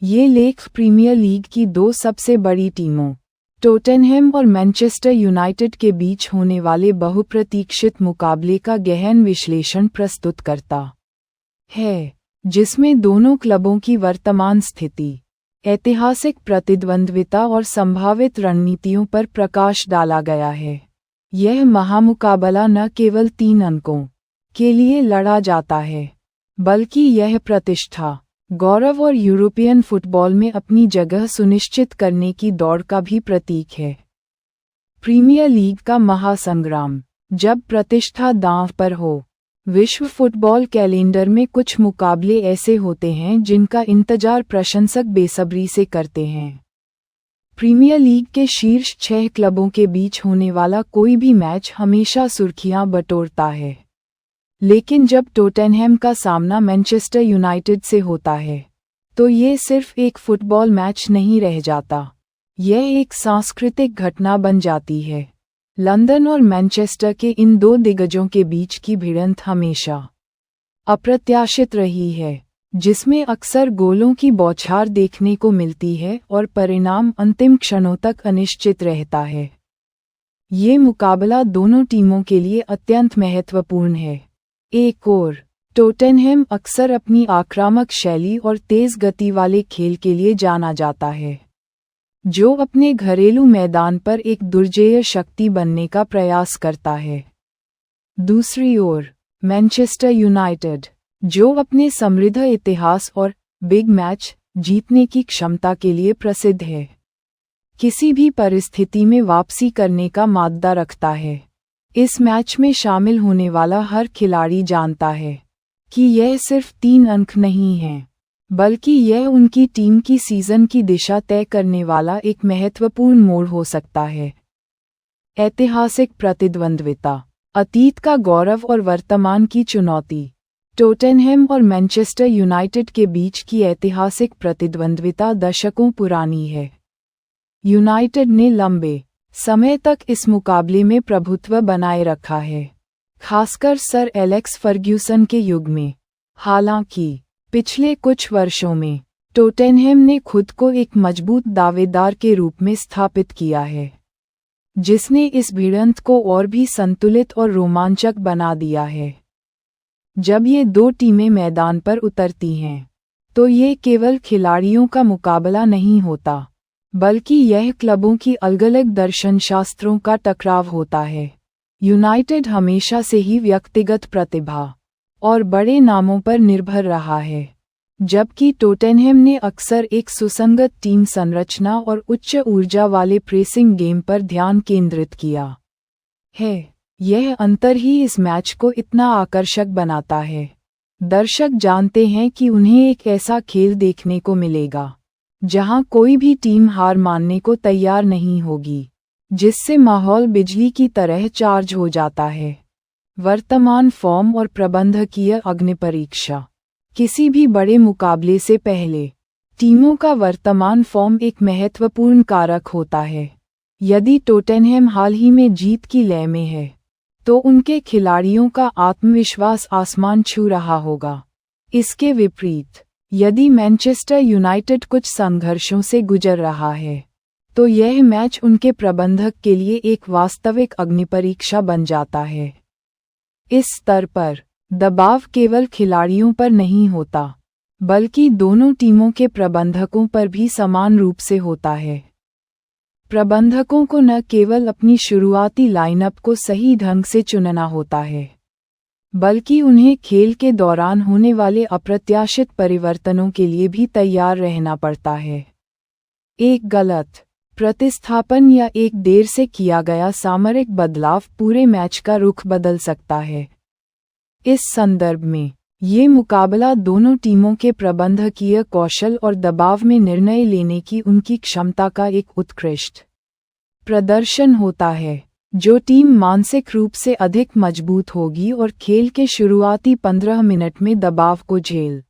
ये लेख premiere league की दो सबसे बड़ी टीमों टोटेनहम और मैनचेस्टर यूनाइटेड के बीच होने वाले बहुप्रतीक्षित मुकाबले का गहन विश्लेषण प्रस्तुत करता है, जिसमें दोनों क्लबों की वर्तमान स्थिति, ऐतिहासिक प्रतिद्वंद्विता और संभावित रणनीतियों पर प्रकाश डाला गया है। यह महामुकाबला न केवल 3 अंकों के लिए लड़ा जाता है, बल्कि यह प्रतिष्ठा, गौरव और यूरोपियन फुटबॉल में अपनी जगह सुनिश्चित करने की दौड़ का भी प्रतीक है। प्रीमियर लीग का महासंग्राम, जब प्रतिष्ठा दांव पर हो। विश्व फुटबॉल कैलेंडर में कुछ मुकाबले ऐसे होते हैं जिनका इंतजार प्रशंसक बेसब्री से करते हैं। प्रीमियर लीग के शीर्ष 6 क्लबों के बीच होने वाला कोई भी मैच हमेशा सुर्खियां बटोरता है। लेकिन जब टोटेनहम का सामना मैनचेस्टर यूनाइटेड से होता है, तो ये सिर्फ एक फुटबॉल मैच नहीं रह जाता, यह एक सांस्कृतिक घटना बन जाती है। लंदन और मैनचेस्टर के इन दो दिग्गजों के बीच की भिड़ंत हमेशा अप्रत्याशित रही है, जिसमें अक्सर गोलों की बौछार देखने को मिलती है और परिणाम अंतिम क्षणों तक अनिश्चित रहता है। ये मुकाबला दोनों टीमों के लिए अत्यंत महत्वपूर्ण है। एक और, टोटेनहम अक्सर अपनी आक्रामक शैली और तेज गति वाले खेल के लिए जाना जाता है, जो अपने घरेलू मैदान पर एक दुर्जेय शक्ति बनने का प्रयास करता है। दूसरी ओर, मैनचेस्टर यूनाइटेड, जो अपने समृद्ध इतिहास और बिग मैच जीतने की क्षमता के लिए प्रसिद्ध है, किसी भी परिस्थिति में वापसी करने का माद्दा रखता है। इस मैच में शामिल होने वाला हर खिलाड़ी जानता है कि यह सिर्फ 3 अंक नहीं हैं, बल्कि यह उनकी टीम की सीजन की दिशा तय करने वाला एक महत्वपूर्ण मोड़ हो सकता है। ऐतिहासिक प्रतिद्वंद्विता, अतीत का गौरव और वर्तमान की चुनौती। टोटेनहम और मैनचेस्टर यूनाइटेड के बीच की ऐतिहासिक प्रतिद्वंद्विता दशकों पुरानी है। यूनाइटेड ने लंबे समय तक इस मुकाबले में प्रभुत्व बनाए रखा है, खासकर सर एलेक्स फर्ग्यूसन के युग में। हालांकि पिछले कुछ वर्षों में टोटेनहम ने खुद को एक मजबूत दावेदार के रूप में स्थापित किया है, जिसने इस भिड़ंत को और भी संतुलित और रोमांचक बना दिया है। जब ये दो टीमें मैदान पर उतरती हैं, तो ये केवल खिलाड़ियों का मुकाबला नहीं होता, बल्कि यह क्लबों की अलग-अलग दर्शनशास्त्रों का टकराव होता है। यूनाइटेड हमेशा से ही व्यक्तिगत प्रतिभा और बड़े नामों पर निर्भर रहा है, जबकि टोटेनहम ने अक्सर एक सुसंगत टीम संरचना और उच्च ऊर्जा वाले प्रेसिंग गेम पर ध्यान केंद्रित किया है। यह अंतर ही इस मैच को इतना आकर्षक बनाता है। दर्शक जानते हैं कि उन्हें एक ऐसा खेल देखने को मिलेगा जहां कोई भी टीम हार मानने को तैयार नहीं होगी, जिससे माहौल बिजली की तरह चार्ज हो जाता है। वर्तमान फॉर्म और प्रबंधकीय अग्निपरीक्षा। किसी भी बड़े मुकाबले से पहले टीमों का वर्तमान फॉर्म एक महत्वपूर्ण कारक होता है। यदि टोटेनहम हाल ही में जीत की लय में है, तो उनके खिलाड़ियों का आत्मविश्वास आसमान छू रहा होगा। इसके विपरीत, यदि मैनचेस्टर यूनाइटेड कुछ संघर्षों से गुजर रहा है, तो यह मैच उनके प्रबंधक के लिए एक वास्तविक अग्निपरीक्षा बन जाता है। इस स्तर पर दबाव केवल खिलाड़ियों पर नहीं होता, बल्कि दोनों टीमों के प्रबंधकों पर भी समान रूप से होता है। प्रबंधकों को न केवल अपनी शुरुआती लाइनअप को सही ढंग से चुनना होता है, बल्कि उन्हें खेल के दौरान होने वाले अप्रत्याशित परिवर्तनों के लिए भी तैयार रहना पड़ता है। एक गलत प्रतिस्थापन या एक देर से किया गया सामरिक बदलाव पूरे मैच का रुख बदल सकता है। इस संदर्भ में, ये मुकाबला दोनों टीमों के प्रबंधकीय कौशल और दबाव में निर्णय लेने की उनकी क्षमता का एक उत्कृष्ट प्रदर्शन होता है। जो टीम मानसिक रूप से अधिक मजबूत होगी और खेल के शुरुआती 15 मिनट में दबाव को झेल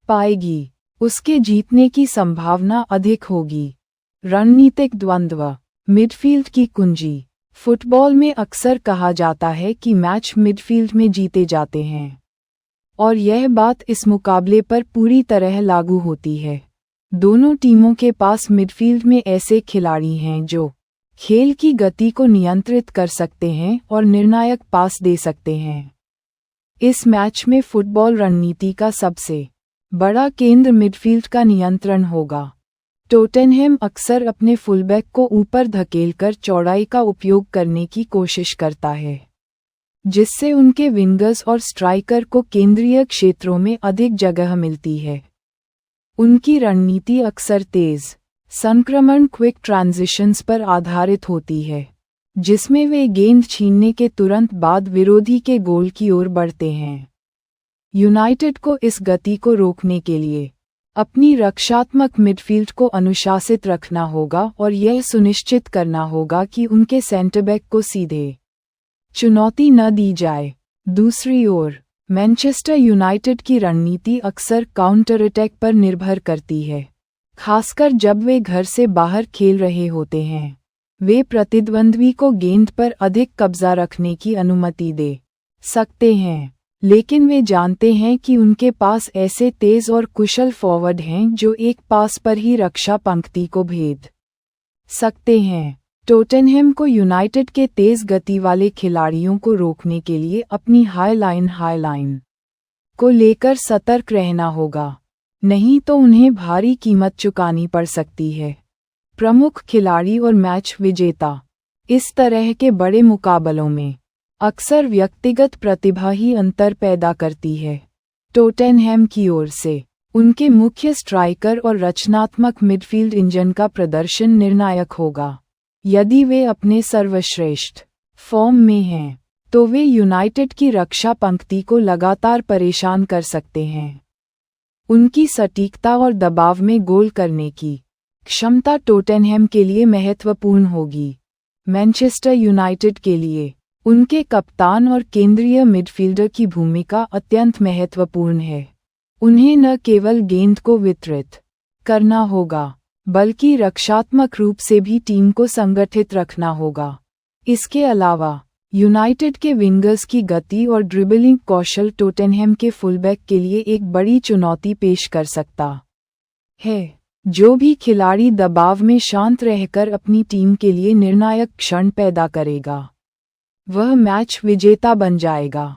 पाएगी, उसके जीतने की संभावना अधिक होगी। रणनीतिक द्वंद्व, मिडफील्ड की कुंजी। फुटबॉल में अक्सर कहा जाता है कि मैच मिडफील्ड में जीते जाते हैं, और यह बात इस मुकाबले पर पूरी तरह लागू होती है। दोनों टीमों के पास मिडफील्ड में ऐसे खिलाड़ी हैं जो खेल की गति को नियंत्रित कर सकते हैं और निर्णायक पास दे सकते हैं। इस मैच में फुटबॉल रणनीति का सबसे बड़ा केंद्र मिडफील्ड का नियंत्रण होगा। टोटेनहैम अक्सर अपने फुलबैक को ऊपर धकेलकर चौड़ाई का उपयोग करने की कोशिश करता है, जिससे उनके विंगर्स और स्ट्राइकर को केंद्रीय क्षेत्रों में अधिक जगह मिलती है। उनकी रणनीति अक्सर तेज संक्रमण क्विक ट्रांजिशंस पर आधारित होती है, जिसमें वे गेंद छीनने के तुरंत बाद विरोधी के गोल की ओर बढ़ते हैं। यूनाइटेड को इस गति को रोकने के लिए अपनी रक्षात्मक मिडफील्ड को अनुशासित रखना होगा और यह सुनिश्चित करना होगा कि उनके सेंटरबैक को सीधे चुनौती न दी जाए। दूसरी ओर मैनचेस्टर यूनाइटेड की रणनीति अक्सर काउंटर अटैक पर निर्भर करती है, खासकर जब वे घर से बाहर खेल रहे होते हैं। वे प्रतिद्वंद्वी को गेंद पर अधिक कब्जा रखने की अनुमति दे सकते हैं, लेकिन वे जानते हैं कि उनके पास ऐसे तेज और कुशल फॉरवर्ड हैं जो एक पास पर ही रक्षा पंक्ति को भेद सकते हैं। टोटेनहैम को यूनाइटेड के तेज गति वाले खिलाड़ियों को रोकने के लिए अपनी हाई लाइन को लेकर सतर्क रहना होगा, नहीं तो उन्हें भारी कीमत चुकानी पड़ सकती है। प्रमुख खिलाड़ी और मैच विजेता। इस तरह के बड़े मुकाबलों में अक्सर व्यक्तिगत प्रतिभा ही अंतर पैदा करती है। टोटेनहैम की ओर से उनके मुख्य स्ट्राइकर और रचनात्मक मिडफील्ड इंजन का प्रदर्शन निर्णायक होगा। यदि वे अपने सर्वश्रेष्ठ फॉर्म में हैं, तो वे यूनाइटेड की रक्षा पंक्ति को लगातार परेशान कर सकते हैं। उनकी सटीकता और दबाव में गोल करने की क्षमता टोटेनहैम के लिए महत्वपूर्ण होगी। मैनचेस्टर यूनाइटेड के लिए उनके कप्तान और केंद्रीय मिडफील्डर की भूमिका अत्यंत महत्वपूर्ण है। उन्हें न केवल गेंद को वितरित करना होगा, बल्कि रक्षात्मक रूप से भी टीम को संगठित रखना होगा। इसके अलावा यूनाइटेड के विंगर्स की गति और ड्रिबलिंग कौशल टोटेनहैम के फुलबैक के लिए एक बड़ी चुनौती पेश कर सकता है। जो भी खिलाड़ी दबाव में शांत रहकर अपनी टीम के लिए निर्णायक क्षण पैदा करेगा, वह मैच विजेता बन जाएगा।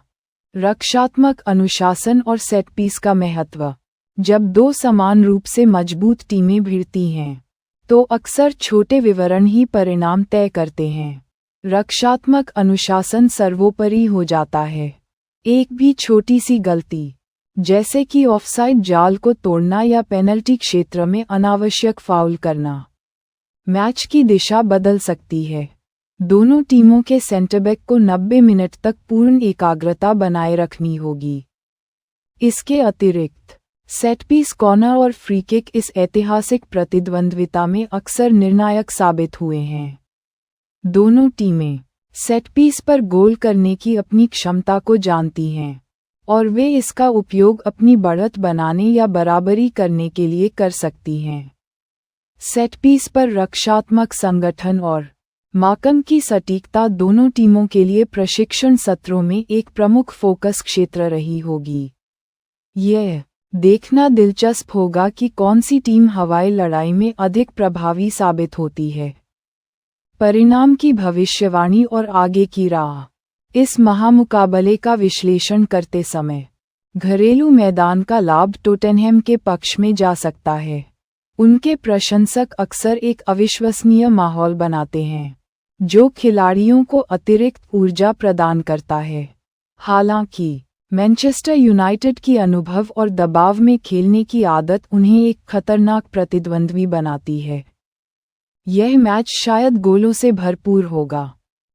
रक्षात्मक अनुशासन और सेट पीस का महत्व। जब दो समान रूप से मजबूत टीमें भिड़ती हैं, तो अक्सर छोटे विवरण ही परिणाम तय करते हैं। रक्षात्मक अनुशासन सर्वोपरि हो जाता है। एक भी छोटी सी गलती, जैसे कि ऑफसाइड जाल को तोड़ना या पेनल्टी क्षेत्र में अनावश्यक फाउल करना, मैच की दिशा बदल सकती है। दोनों टीमों के सेंटरबैक को 90 मिनट तक पूर्ण एकाग्रता बनाए रखनी होगी। इसके अतिरिक्त सेट पीस, कॉर्नर और फ्री किक इस ऐतिहासिक प्रतिद्वंद्विता में अक्सर निर्णायक साबित हुए हैं। दोनों टीमें सेट पीस पर गोल करने की अपनी क्षमता को जानती हैं, और वे इसका उपयोग अपनी बढ़त बनाने या बराबरी करने के लिए कर सकती हैं। सेट पीस पर रक्षात्मक संगठन और मार्कम की सटीकता दोनों टीमों के लिए प्रशिक्षण सत्रों में एक प्रमुख फोकस क्षेत्र रही होगी। यह देखना दिलचस्प होगा कि कौन सी टीम हवाई लड़ाई में अधिक प्रभावी साबित होती है। परिणाम की भविष्यवाणी और आगे की राह। इस महामुकाबले का विश्लेषण करते समय घरेलू मैदान का लाभ टोटेनहैम के पक्ष में जा सकता है। उनके प्रशंसक अक्सर एक अविश्वसनीय माहौल बनाते हैं, जो खिलाड़ियों को अतिरिक्त ऊर्जा प्रदान करता है। हालांकि मैनचेस्टर यूनाइटेड की अनुभव और दबाव में खेलने की आदत उन्हें एक खतरनाक प्रतिद्वंद्वी बनाती है। यह मैच शायद गोलों से भरपूर होगा,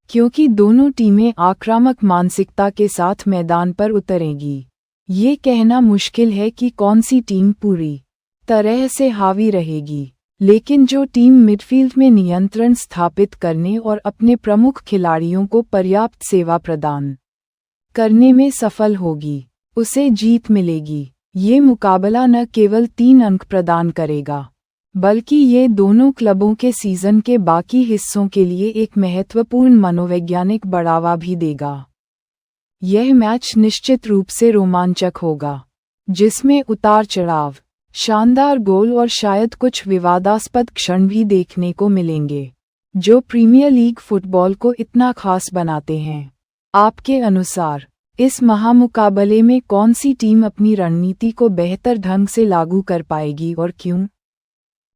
क्योंकि दोनों टीमें आक्रामक मानसिकता के साथ मैदान पर उतरेंगी। ये कहना मुश्किल है कि कौन सी टीम पूरी तरह से हावी रहेगी, लेकिन जो टीम मिडफील्ड में नियंत्रण स्थापित करने और अपने प्रमुख खिलाड़ियों को पर्याप्त सेवा प्रदान करने में सफल होगी, उसे जीत मिलेगी। ये मुकाबला न केवल 3 अंक प्रदान करेगा, बल्कि ये दोनों क्लबों के सीजन के बाकी हिस्सों के लिए एक महत्वपूर्ण मनोवैज्ञानिक बढ़ावा भी देगा। यह मैच निश्चित रूप से रोमांचक होगा, जिसमें उतार चढ़ाव शानदार गोल और शायद कुछ विवादास्पद क्षण भी देखने को मिलेंगे, जो प्रीमियर लीग फुटबॉल को इतना खास बनाते हैं। आपके अनुसार इस महामुकाबले में कौन सी टीम अपनी रणनीति को बेहतर ढंग से लागू कर पाएगी और क्यों?